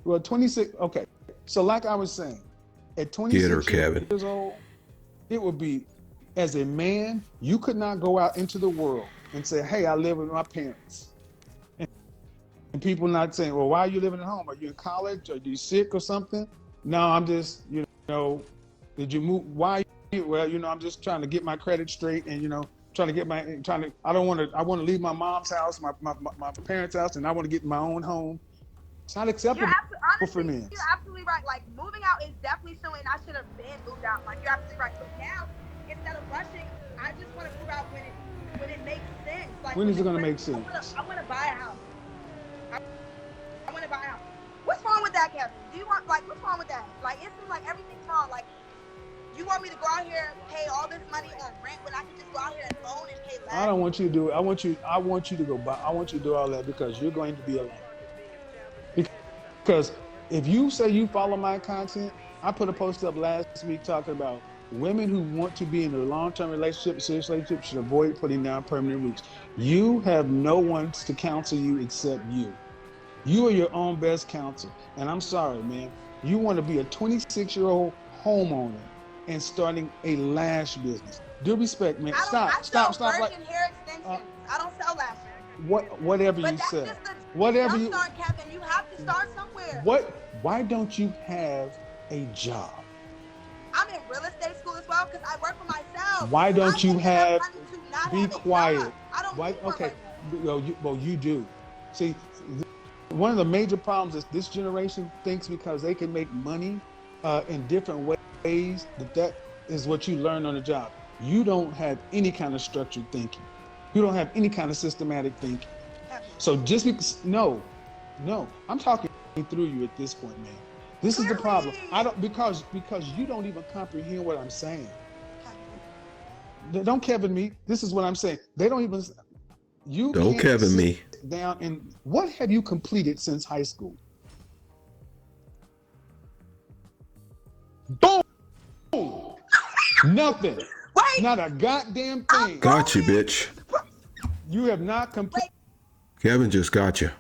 Well, 26. Okay. So like I was saying, at Get her, 26 Kevin. years old, it would be, as a man, you could not go out into the world and say, hey, I live with my parents. And people not saying, well, why are you living at home? Are you in college? Are you sick or something? No, I'm just, did you move? Why? Well, I'm just trying to get my credit straight and, I don't want to, I want to leave my mom's house, my parents' house, and I want to get my own home. It's not You're acceptable absolutely, for honestly, men. you're absolutely right. Like moving out is definitely something I should have been moved out. Like you're absolutely right. But now, instead of rushing, I just want to move out when it makes sense. Like When when is it the going to credit, make sense? I want to buy a house. I want to buy a house. What's wrong with that, Kevin? Do you want like what's wrong with that? Like it seems like everything's wrong. Like you want me to go out here and pay all this money on rent when I can just go out here and loan and pay I less? don't want you to do it. I want you to go buy. I want you to do all that because you're going to be alone. Because if you say you follow my content, I put a post up last week talking about women who want to be in a long-term relationship, serious relationship, should avoid putting down permanent roots. You have no one to counsel you except you. You are your own best counsel. And I'm sorry, man. You want to be a 26-year-old homeowner and starting a lash business. Due respect, man. I sell Stop. Like, virgin hair uh, extensions. I don't sell lashes. whatever But you that's say, just the whatever jump you, start, Kevin. You have to start somewhere. why don't you have a job? I'm in real estate school as well because I work for myself. Why I don't you make enough have, money to not be have a quiet? job. I don't Why? need one Okay. right now. Well, you do. See, one of the major problems is this generation thinks because they can make money in different ways that is what you learn on the job. You don't have any kind of structured thinking. You don't have any kind of systematic thinking. Kevin, So just because, no, I'm talking through you at this point, man. This is the problem. I clearly. don't because you don't even comprehend what I'm saying. Kevin, Don't Kevin me. This is what I'm saying. They don't even. You Don't can't Kevin sit me. down and what have you completed since high school? Boom. Nothing. wait, Not a goddamn I'm thing. Got you, going. bitch. You have not completed. Wait, Kevin just got you.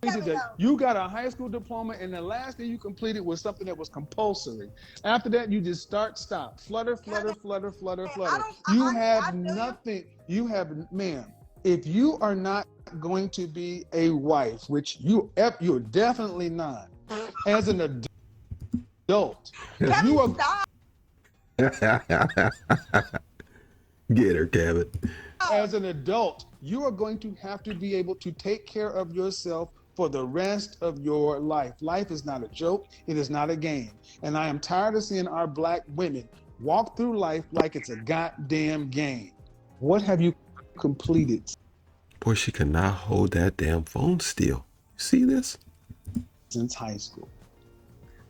Kevin, That. though. You got a high school diploma, and the last thing you completed was something that was compulsory. After that, you just stop, flutter, flutter, Kevin, flutter, flutter, I flutter. don't. You Honestly, have I feel you. nothing. You have, ma'am. If you are not going to be a wife, which you're definitely not, as an adult, Kevin, you are stop. Get her, Kevin. as an adult, you are going to have to be able to take care of yourself for the rest of your life. Life is not a joke. It is not a game. And I am tired of seeing our black women walk through life like it's a goddamn game. What have you completed Boy, she cannot hold that damn phone still. You see this? since high school?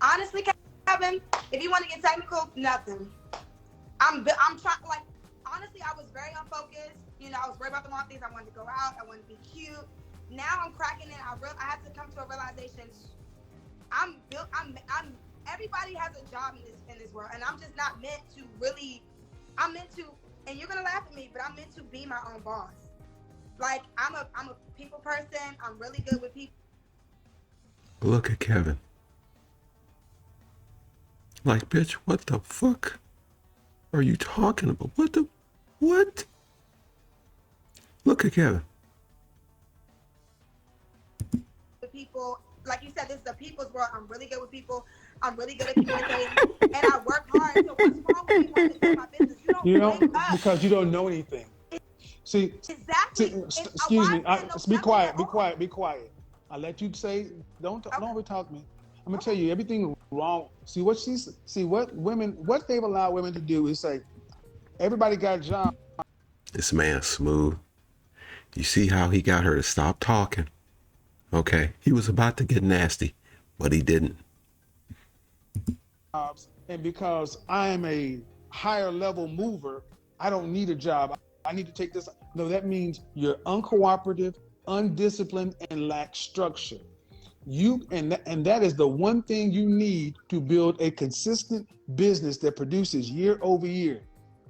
Honestly, Kevin, if you want to get technical, nothing. I'm trying. Like honestly, I was very unfocused. I was worried about the wrong things. I wanted to go out. I wanted to be cute. Now I'm cracking it. I had to come to a realization. I'm built. I'm. Everybody has a job in this world, and I'm just not meant to really. I'm meant to, and you're gonna laugh at me, but I'm meant to be my own boss. Like I'm a people person. I'm really good with people. Look at Kevin. Like, bitch, what the fuck are you talking about? What? Look at Kevin. With people, like you said, this is a people's world. I'm really good with people. I'm really good at communicating, and I work hard. So what's wrong with me wanting to build my business? You don't You know, wake up. because you don't know anything. See, Exactly. excuse me. Why know Be nothing quiet. at Be all? quiet. Be quiet. I let you say. Don't over talk me. I'm gonna tell you everything wrong. See what they've allowed women to do is say everybody got a job. This man's smooth. You see how he got her to stop talking? Okay, he was about to get nasty, but he didn't. And because I am a higher level mover, I don't need a job. I need to take this. No, that means you're uncooperative, undisciplined, and lack structure. And that is the one thing you need to build a consistent business that produces year over year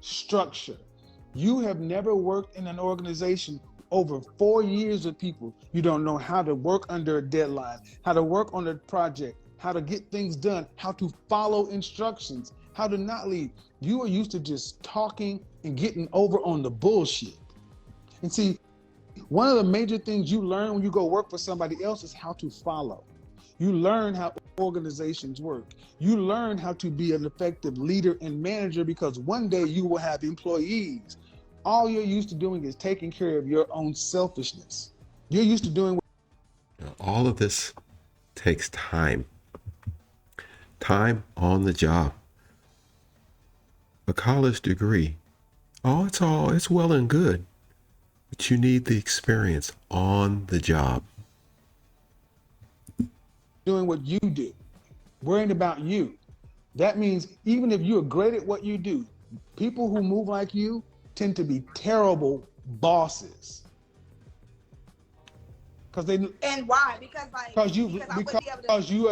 structure. You have never worked in an organization over 4 years with people. You don't know how to work under a deadline, how to work on a project, how to get things done, how to follow instructions, how to not leave. You are used to just talking and getting over on the bullshit. And see, one of the major things you learn when you go work for somebody else is how to follow. You learn how organizations work. You learn how to be an effective leader and manager, because one day you will have employees. All you're used to doing is taking care of your own selfishness. You're used to doing. All of this takes time. Time on the job. A college degree. It's well and good. But you need the experience on the job. Doing what you do, worrying about you. That means even if you're great at what you do, people who move like you tend to be terrible bosses. Because they. And why? Because like because I wouldn't be able to. Because you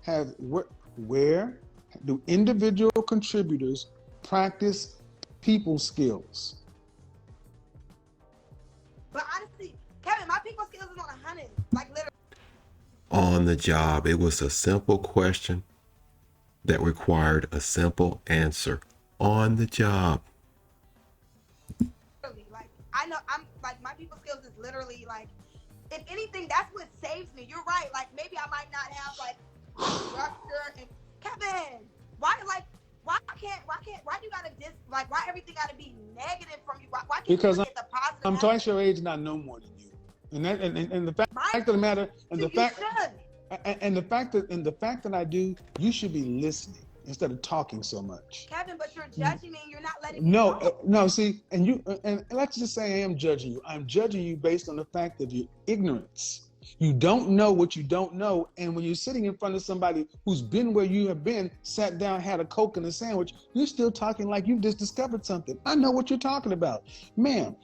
have. Where do individual contributors practice people skills? But honestly, Kevin, my people skills is on 100. Like literally. On the job, it was a simple question that required a simple answer. On the job. Like I know I'm like my people skills is literally like, if anything, that's what saves me. You're right. Like maybe I might not have like structure and Kevin, why you gotta why everything gotta be negative from you? Why can't because you look at the positive? I'm twice your age and I know more than you. And the fact of the matter, and the fact that I do, you should be listening instead of talking so much. Kevin, but you're judging me and you're not letting me know. No, see, and let's just say I am judging you. I'm judging you based on the fact of your ignorance. You don't know what you don't know, and when you're sitting in front of somebody who's been where you have been, sat down, had a Coke and a sandwich, you're still talking like you've just discovered something. I know what you're talking about. Ma'am,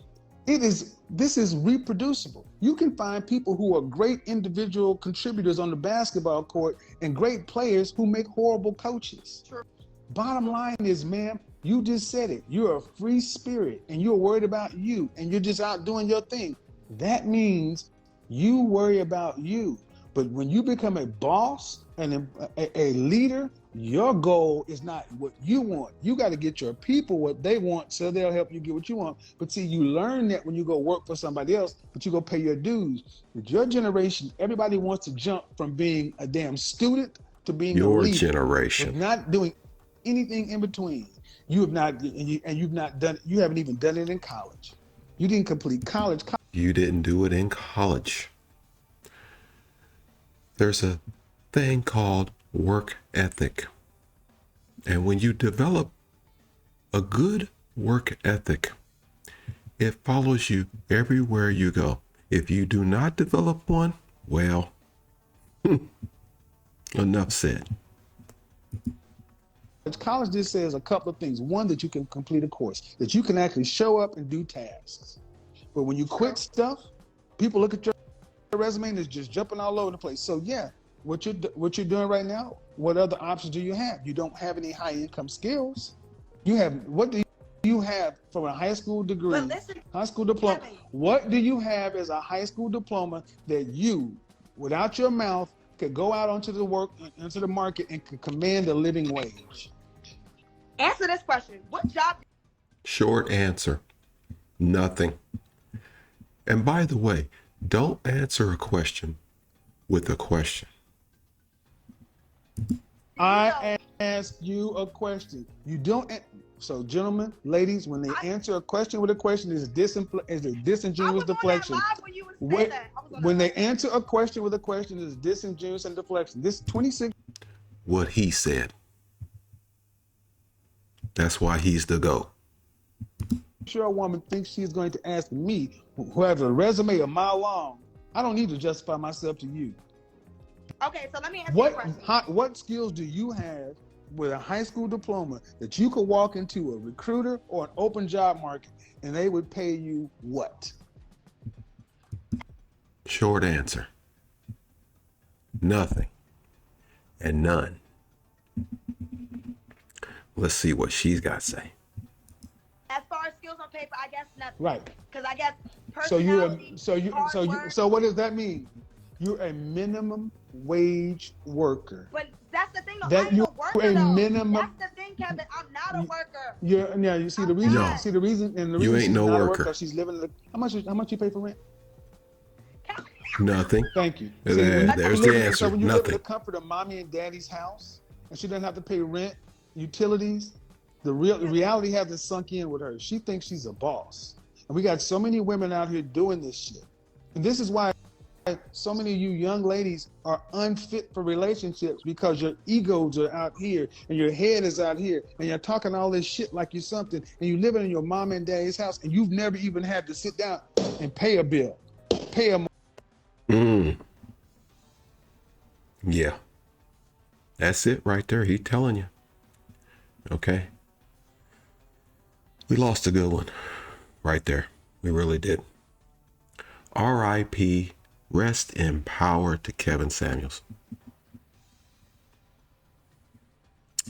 this is reproducible. You can find people who are great individual contributors on the basketball court and great players who make horrible coaches. True. Bottom line is, ma'am, you just said it. You're a free spirit and you're worried about you and you're just out doing your thing. That means you worry about you. But when you become a boss and a leader, your goal is not what you want. You got to get your people what they want so they'll help you get what you want. But see, you learn that when you go work for somebody else, but you go pay your dues. With your generation, everybody wants to jump from being a damn student to being a leader. Your generation. Not doing anything in between. You haven't even done it in college. You didn't complete college. You didn't do it in college. There's a thing called work ethic. And when you develop a good work ethic, it follows you everywhere you go. If you do not develop one, well, enough said. College just says a couple of things. One, that you can complete a course, that you can actually show up and do tasks. But when you quit stuff, people look at your resume and it's just jumping all over the place. So yeah, what you're doing right now, what other options do you have? You don't have any high income skills. What do you have from a high school degree, high school diploma? Kevin. What do you have as a high school diploma that you, without your mouth, could go out into the market and could command a living wage? Answer this question. What job? Short answer, nothing. And by the way, don't answer a question with a question. I ask you a question. You don't. So, gentlemen, ladies, when they answer a question with a question, is a disingenuous deflection. When they answer a question with a question, is disingenuous and deflection. This 26. What he said. That's why he's the GOAT. Sure, a woman thinks she's going to ask me, who has a resume a mile long. I don't need to justify myself to you. Okay, so let me ask you a question. What skills do you have with a high school diploma that you could walk into a recruiter or an open job market and they would pay you what? Short answer. Nothing and none. Let's see what she's got to say. As far as skills, I'm paper, I guess nothing. Right. Because I guess So you're personality, hard work. so what does that mean? You're a minimum wage worker. But that's the thing, though. I That ain't you're a worker, a though. minimum. That's the thing, Kevin. I'm not a worker. You're now. You see the I'm reason. not. No, See the reason, and the you reason ain't she's no not a worker worker. because she's living. How much you pay for rent? Nothing. Thank you. See, There's the answer. when you live in the Nothing. comfort of mommy and daddy's house, and she doesn't have to pay rent, utilities, the reality hasn't sunk in with her. She thinks she's a boss, and we got so many women out here doing this shit, and this is why so many of you young ladies are unfit for relationships because your egos are out here and your head is out here and you're talking all this shit like you're something and you living in your mom and daddy's house and you've never even had to sit down and pay a bill, pay a. Yeah. That's it right there. He telling you. Okay. We lost a good one right there. We really did. R.I.P. Rest in power to Kevin Samuels.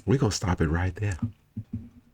We're going to stop it right there.